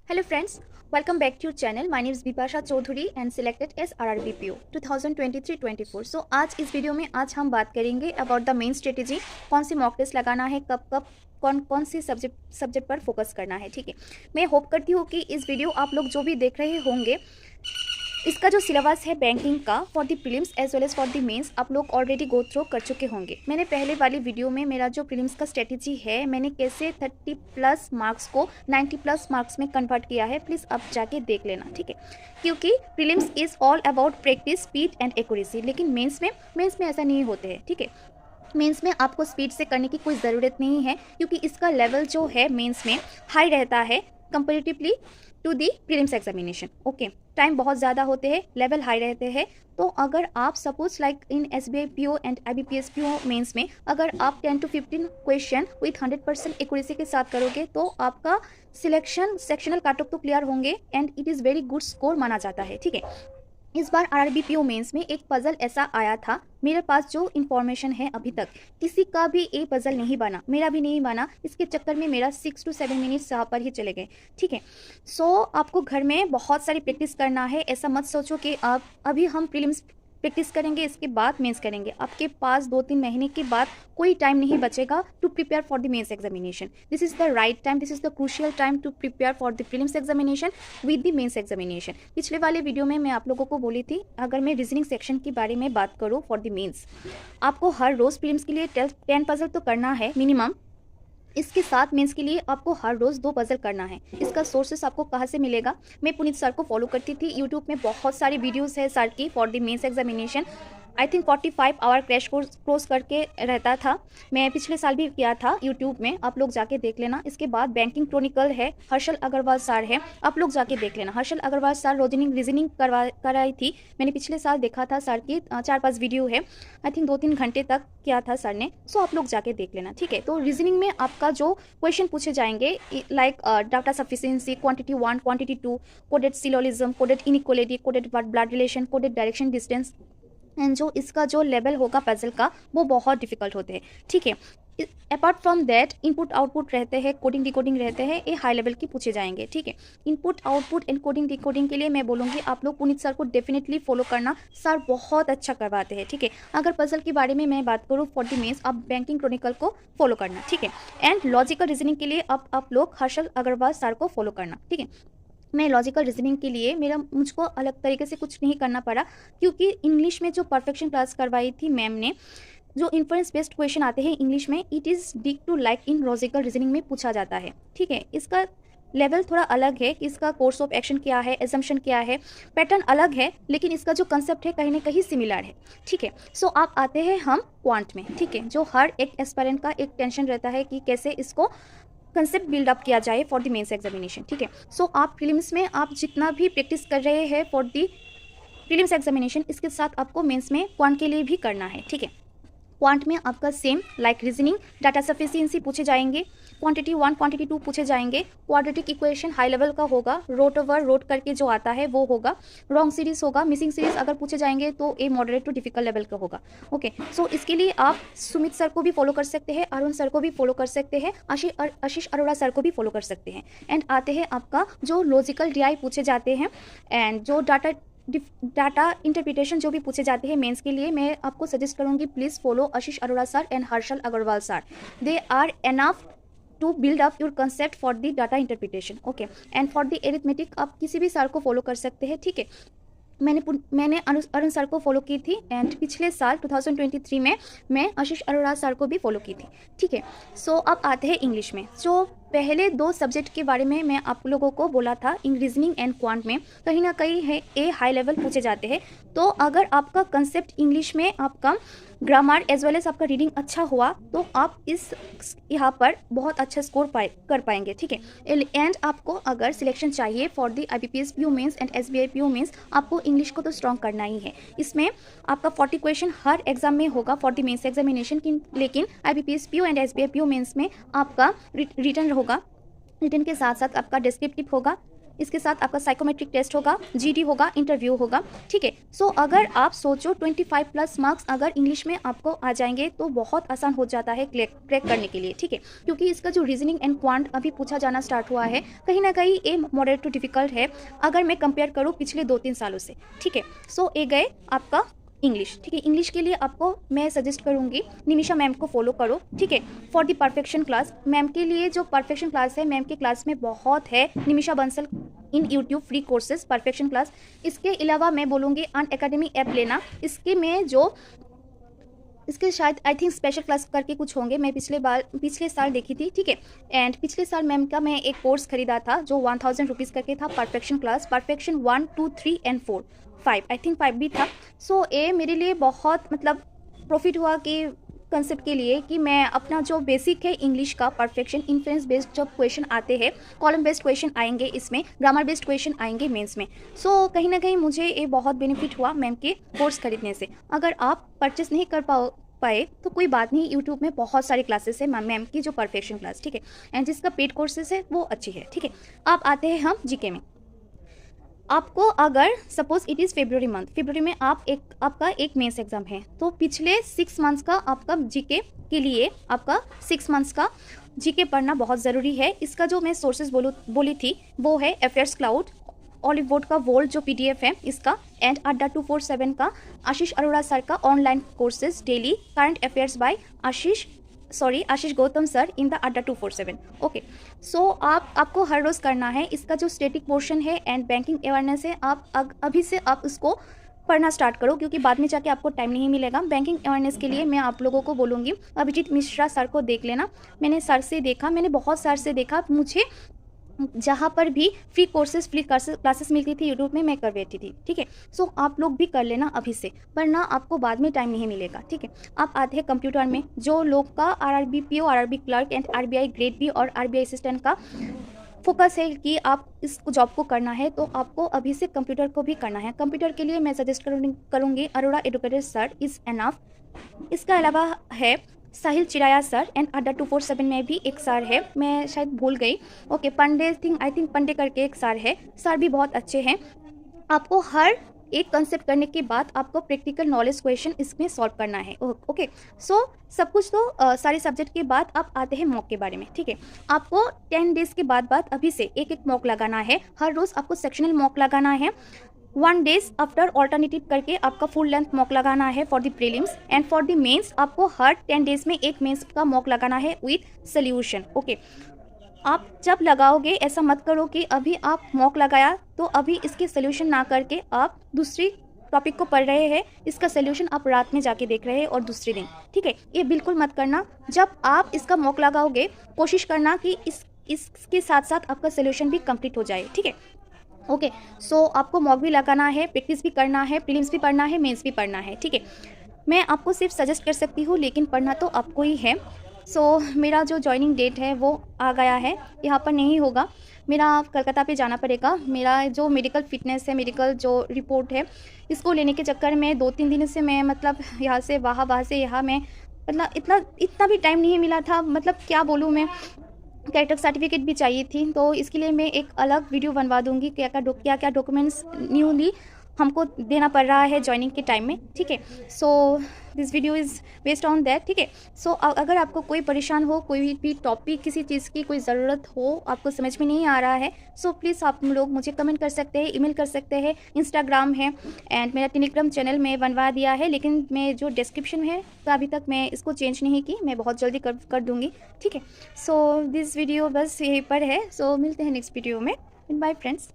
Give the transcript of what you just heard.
Hello friends, welcome back to your channel. My name is Bipasha Chaudhary and selected as RRBPO 2023-24. So आज इस video में हम बात करेंगे अबाउट द मेन स्ट्रेटेजी, कौन सी mock test लगाना है, कब कब कौन कौन सी सब्जेक्ट पर फोकस करना है। ठीक है, मैं होप करती हूँ कि इस वीडियो आप लोग जो भी देख रहे होंगे, इसका जो सिलेबस है बैंकिंग का for the prelims as well as for the mains आप लोग ऑलरेडी गो थ्रू कर चुके होंगे। मैंने पहले वाली वीडियो में मेरा जो प्रीलिम्स का स्ट्रेटेजी है, मैंने कैसे 30+ मार्क्स को 90+ मार्क्स में कन्वर्ट किया है, प्लीज़ अब जाके देख लेना। ठीक है, क्योंकि prelims is all about practice, speed and accuracy, लेकिन मेंस में ऐसा नहीं होते हैं। ठीक है, मेंस में आपको स्पीड से करने की कोई ज़रूरत नहीं है, क्योंकि इसका लेवल जो है मेंस में हाई रहता है comparatively to the prelims examination. Okay, time बहुत ज़्यादा होते हैं, लेवल हाई रहते हैं। तो अगर आप suppose like in SBI PO and IBPS PO mains में अगर आप 10 to 15 क्वेश्चन विथ 100% एक्यूरेसी के साथ करोगे तो आपका सिलेक्शन सेक्शनल कट ऑफ तो क्लियर होंगे and it is very good score माना जाता है। ठीक है, इस बार RRBPO मेंस में एक पजल ऐसा आया था, मेरे पास जो इन्फॉर्मेशन है अभी तक किसी का भी ये पजल नहीं बना, मेरा भी नहीं बना। इसके चक्कर में मेरा 6 to 7 मिनट्स यहाँ पर ही चले गए। ठीक है, सो आपको घर में बहुत सारी प्रैक्टिस करना है। ऐसा मत सोचो कि आप अभी हम प्रीलिम्स प्रैक्टिस करेंगे इसके बाद मेंस करेंगे। आपके पास 2-3 महीने के बाद कोई टाइम नहीं बचेगा to prepare for the mains examination. This is the right time, this is the crucial time to prepare for the prelims examination with the mains examination. पिछले वाले वीडियो में मैं आप लोगों को बोली थी, अगर मैं रीजनिंग सेक्शन के बारे में बात करूँ फॉर द मेंस, आपको हर रोज़ प्रीलिम्स के लिए 10 पजल तो करना है मिनिमम। इसके साथ मेंस के लिए आपको हर रोज़ 2 पजल करना है। इसका सोर्सेस आपको कहाँ से मिलेगा? मैं पुनीत सर को फॉलो करती थी, यूट्यूब में बहुत सारी वीडियोस है सर की for the mains examination. I think 45 hour crash course करके रहता था, मैं पिछले साल भी किया था यूट्यूब में, आप लोग जाके देख लेना। इसके बाद बैंकिंग क्रॉनिकल है, हर्षल अग्रवाल सर है, आप लोग जाके देख लेना। हर्षल अग्रवाल सर रीजनिंग कराई थी, मैंने पिछले साल देखा था सर की 4-5 वीडियो है, आई थिंक 2-3 घंटे तक किया था सर ने, सो आप लोग जाके देख लेना। ठीक है, तो रीजनिंग में आपका जो क्वेश्चन पूछे जाएंगे like data sufficiency, quantity 1, quantity 2, coded syllogism, coded inequality, coded blood relation, coded direction distance, and जो इसका जो लेवल होगा पजल का वो बहुत डिफिकल्ट होते हैं। ठीक है, apart from that input output रहते हैं, कोडिंग डिकोडिंग रहते हैं, ये हाई लेवल की पूछे जाएंगे। ठीक है, input output and coding decoding के लिए मैं बोलूँगी आप लोग पुनीत सर को डेफिनेटली फॉलो करना, सर बहुत अच्छा करवाते हैं। ठीक है, अगर पजल के बारे में मैं बात करूँ फॉर द मेंस, आप बैंकिंग क्रॉनिकल को फॉलो करना। ठीक है, एंड लॉजिकल रीजनिंग के लिए आप लोग हर्षल अग्रवाल सर को फॉलो करना। ठीक है, मैं लॉजिकल रीजनिंग के लिए मुझको अलग तरीके से कुछ नहीं करना पड़ा, क्योंकि इंग्लिश में जो परफेक्शन क्लास करवाई थी मैम ने, जो इन्फ्रेंस बेस्ड क्वेश्चन आते हैं इंग्लिश में, it is dick to like in logical reasoning में पूछा जाता है। ठीक है, इसका लेवल थोड़ा अलग है कि इसका कोर्स ऑफ एक्शन क्या है, एजम्पशन क्या है, पैटर्न अलग है, लेकिन इसका जो कंसेप्ट है कहीं ना कहीं सिमिलर है। ठीक है, सो आप आते हैं हम क्वांट में। ठीक है, जो हर एक एस्पायरेंट का एक टेंशन रहता है कि कैसे इसको कंसेप्ट बिल्डअप किया जाए फॉर द मेंस एग्जामिनेशन। ठीक है, सो आप प्रीलिम्स में आप जितना भी प्रैक्टिस कर रहे हैं फॉर द प्रीलिम्स एग्जामिनेशन, इसके साथ आपको मेंस में क्वांट के लिए भी करना है। ठीक है, क्वांट में आपका same like reasoning, data sufficiency पूछे जाएंगे, क्वांटिटी 1, क्वांटिटी 2 पूछे जाएंगे, क्वाड्रेटिक इक्वेशन हाई लेवल का होगा, रोट ओवर रोट करके जो आता है वो होगा, रॉन्ग सीरीज होगा, मिसिंग सीरीज अगर पूछे जाएंगे तो ए मॉडरेट टू डिफिकल्ट लेवल का होगा। ओके, सो इसके लिए आप सुमित सर को भी फॉलो कर सकते हैं, अरुण सर को भी फॉलो कर सकते हैं, आशीष अरोड़ा सर को भी फॉलो कर सकते हैं। एंड आते हैं आपका जो लॉजिकल DI पूछे जाते हैं एंड जो डाटा इंटरप्रिटेशन जो भी पूछे जाते हैं मेंस के लिए, मैं आपको सजेस्ट करूंगी please follow Ashish Arora sir and Harshal Agarwal sir, they are enough to build up your concept for the data interpretation. Okay, and for the arithmetic आप किसी भी सर को फॉलो कर सकते हैं। ठीक है, मैंने अरुण सर को फॉलो की थी एंड पिछले साल 2023 में मैं आशीष अरोड़ा सर को भी फॉलो की थी। ठीक है, सो अब आते हैं इंग्लिश में। जो पहले 2 सब्जेक्ट के बारे में मैं आप लोगों को बोला था, इन रीजनिंग एंड क्वांट में कहीं ना कहीं है ए हाई लेवल पूछे जाते हैं। तो अगर आपका कंसेप्ट इंग्लिश में, आपका ग्रामर एज वेल एज आपका रीडिंग अच्छा हुआ तो आप इस यहाँ पर बहुत अच्छा स्कोर कर पाएंगे। ठीक है, एंड आपको अगर सिलेक्शन चाहिए for the IBPS PO mains and SBI PO mains, आपको इंग्लिश को तो स्ट्रॉन्ग करना ही है। इसमें आपका 40 क्वेश्चन हर एग्जाम में होगा फॉर द मेंस एग्जामिनेशन, लेकिन IBPS PO and SBI PO mains में आपका रिटर्न होगा, रिटर्न के साथ साथ आपका डिस्क्रिप्टिव होगा, इसके साथ आपका साइकोमेट्रिक टेस्ट होगा, जीडी होगा, इंटरव्यू होगा, ठीक है। सो अगर आप सोचो 25 प्लस मार्क्स अगर इंग्लिश में आपको आ जाएंगे तो बहुत आसान हो जाता है क्रैक करने के लिए, ठीक है। क्योंकि इसका जो रीजनिंग एंड क्वांट अभी पूछा जाना स्टार्ट हुआ है, कहीं ना कहीं ये मॉडरेट टू डिफिकल्ट है अगर मैं कंपेयर करूँ पिछले 2-3 सालों से, ठीक है। सो ये गए आपका इंग्लिश, ठीक है। इंग्लिश के लिए आपको मैं सजेस्ट करूंगी निमिषा मैम को फॉलो करो, ठीक है, for the perfection class. Ma'am के लिए जो परफेक्शन क्लास है, मैम के क्लास में बहुत है, निमिषा बंसल इन YouTube free courses perfection class. इसके अलावा मैं बोलूँगी अनअकैडमी ऐप लेना, इसके में जो इसके शायद आई थिंक स्पेशल क्लास करके कुछ होंगे, मैं पिछले साल देखी थी, ठीक है। एंड पिछले साल मैम का मैं एक कोर्स खरीदा था जो 1000 रुपीज़ करके था, perfection class, perfection 1, 2, 3 and 4, 5 I think 5 भी था। सो ये मेरे लिए बहुत मतलब प्रॉफिट हुआ कि कंसेप्ट के लिए कि मैं अपना जो बेसिक है इंग्लिश का परफेक्शन, इन्फ्लुएंस बेस्ड जब क्वेश्चन आते हैं, कॉलम बेस्ड क्वेश्चन आएंगे, इसमें ग्रामर बेस्ड क्वेश्चन आएंगे मेंस में। सो कहीं ना कहीं मुझे ये बहुत बेनिफिट हुआ मैम के कोर्स खरीदने से। अगर आप परचेस नहीं कर पाए तो कोई बात नहीं, यूट्यूब में बहुत सारी क्लासेस है मैम की जो परफेक्शन क्लास, ठीक है, एंड जिसका पेड कोर्सेस है वो अच्छी है, ठीक है। अब आते हैं हम जीके में। आपको अगर सपोज इट इज़ फरवरी में आपका एक मेंस एग्जाम है, तो पिछले 6 मंथ्स का आपका जीके के लिए आपका 6 मंथ्स का जीके पढ़ना बहुत ज़रूरी है। इसका जो मैं सोर्सेज बोली थी वो है अफेयर्स क्लाउड, ऑलिव बोर्ड का वोल्ट जो पीडीएफ है इसका, एंड अड्डा 247 का आशीष अरोड़ा सर का online courses daily current affairs by Ashish Gautam sir in the Adda 247, okay. सो आपको हर रोज़ करना है। इसका जो स्टैटिक पोर्शन है एंड बैंकिंग अवेयरनेस है, आप अभी से आप इसको पढ़ना स्टार्ट करो, क्योंकि बाद में जाके आपको टाइम नहीं मिलेगा। बैंकिंग अवेयरनेस के लिए मैं आप लोगों को बोलूँगी अभिजीत मिश्रा सर को देख लेना। मैंने सर से देखा, मैंने बहुत सर से देखा, मुझे जहाँ पर भी फ्री क्लासेस मिलती थी यूट्यूब में मैं कर बैठी थी, ठीक है। सो आप लोग भी कर लेना अभी से, वरना आपको बाद में टाइम नहीं मिलेगा, ठीक है। आप आते हैं कंप्यूटर में, जो लोग का RRB PO, RRB clerk and RBI grade B और आरबीआई असिस्टेंट का फोकस है कि आप इस जॉब को करना है, तो आपको अभी से कंप्यूटर को भी करना है। कंप्यूटर के लिए मैं सजेस्ट करूँगी Arora educator sir is enough. इसका अलावा है साहिल चिराया सर एंड अड्डा 247 में भी एक सर है, मैं शायद भूल गई, ओके, आई थिंक पंडे करके एक सर है। सर भी बहुत अच्छे हैं। आपको हर एक कंसेप्ट करने के बाद आपको प्रैक्टिकल नॉलेज क्वेश्चन इसमें सॉल्व करना है, ओके। सो सब कुछ तो सारे सब्जेक्ट के बाद आप आते हैं मॉक के बारे में, ठीक है। आपको 10 डेज के बाद अभी से एक मॉक लगाना है। हर रोज़ आपको सेक्शनल मॉक लगाना है। 1 डेज आफ्टर ऑल्टरनेटिव करके आपका फुल लेंथ मॉक लगाना है for the prelims and for the mains आपको हर 10 डेज में एक मेंस का मॉक लगाना है विथ सोल्यूशन, ओके। आप जब लगाओगे ऐसा मत करो कि अभी आप मॉक लगाया तो अभी इसके सोल्यूशन ना करके आप दूसरी टॉपिक को पढ़ रहे हैं, इसका सोल्यूशन आप रात में जाके देख रहे हैं और दूसरे दिन, ठीक है। ये बिल्कुल मत करना। जब आप इसका मॉक लगाओगे कोशिश करना कि इसके साथ साथ आपका सोल्यूशन भी कंप्लीट हो जाए, ठीक है, ओके। सो आपको मॉक भी लगाना है, प्रैक्टिस भी करना है, प्रीलिम्स भी पढ़ना है, मेंस भी पढ़ना है, ठीक है। मैं आपको सिर्फ सजेस्ट कर सकती हूँ, लेकिन पढ़ना तो आपको ही है। सो मेरा जो जॉइनिंग डेट है वो आ गया है, यहाँ पर नहीं होगा, मेरा कलकत्ता पे जाना पड़ेगा। मेरा जो मेडिकल फिटनेस है, मेडिकल जो रिपोर्ट है, इसको लेने के चक्कर में 2-3 दिन से मैं मतलब यहाँ से वहाँ से यहाँ, मैं मतलब इतना भी टाइम नहीं मिला था, मतलब क्या बोलूँ मैं, कैरेक्टर सर्टिफिकेट भी चाहिए थी, तो इसके लिए मैं एक अलग वीडियो बनवा दूंगी क्या क्या डॉक्यूमेंट्स न्यूली हमको देना पड़ रहा है ज्वाइनिंग के टाइम में, ठीक है। So this video is based on that, ठीक है। सो अगर आपको कोई परेशान हो, कोई भी टॉपिक, किसी चीज़ की कोई ज़रूरत हो, आपको समझ में नहीं आ रहा है, सो प्लीज़ आप लोग मुझे कमेंट कर सकते हैं, ईमेल कर सकते हैं, इंस्टाग्राम है एंड मेरा टेलीग्राम चैनल में बनवा दिया है, लेकिन मैं जो डिस्क्रिप्शन है तो अभी तक मैं इसको चेंज नहीं की, मैं बहुत जल्दी कर दूँगी, ठीक है। सो दिस वीडियो बस यहीं पर है। सो मिलते हैं नेक्स्ट वीडियो में। Bye friends.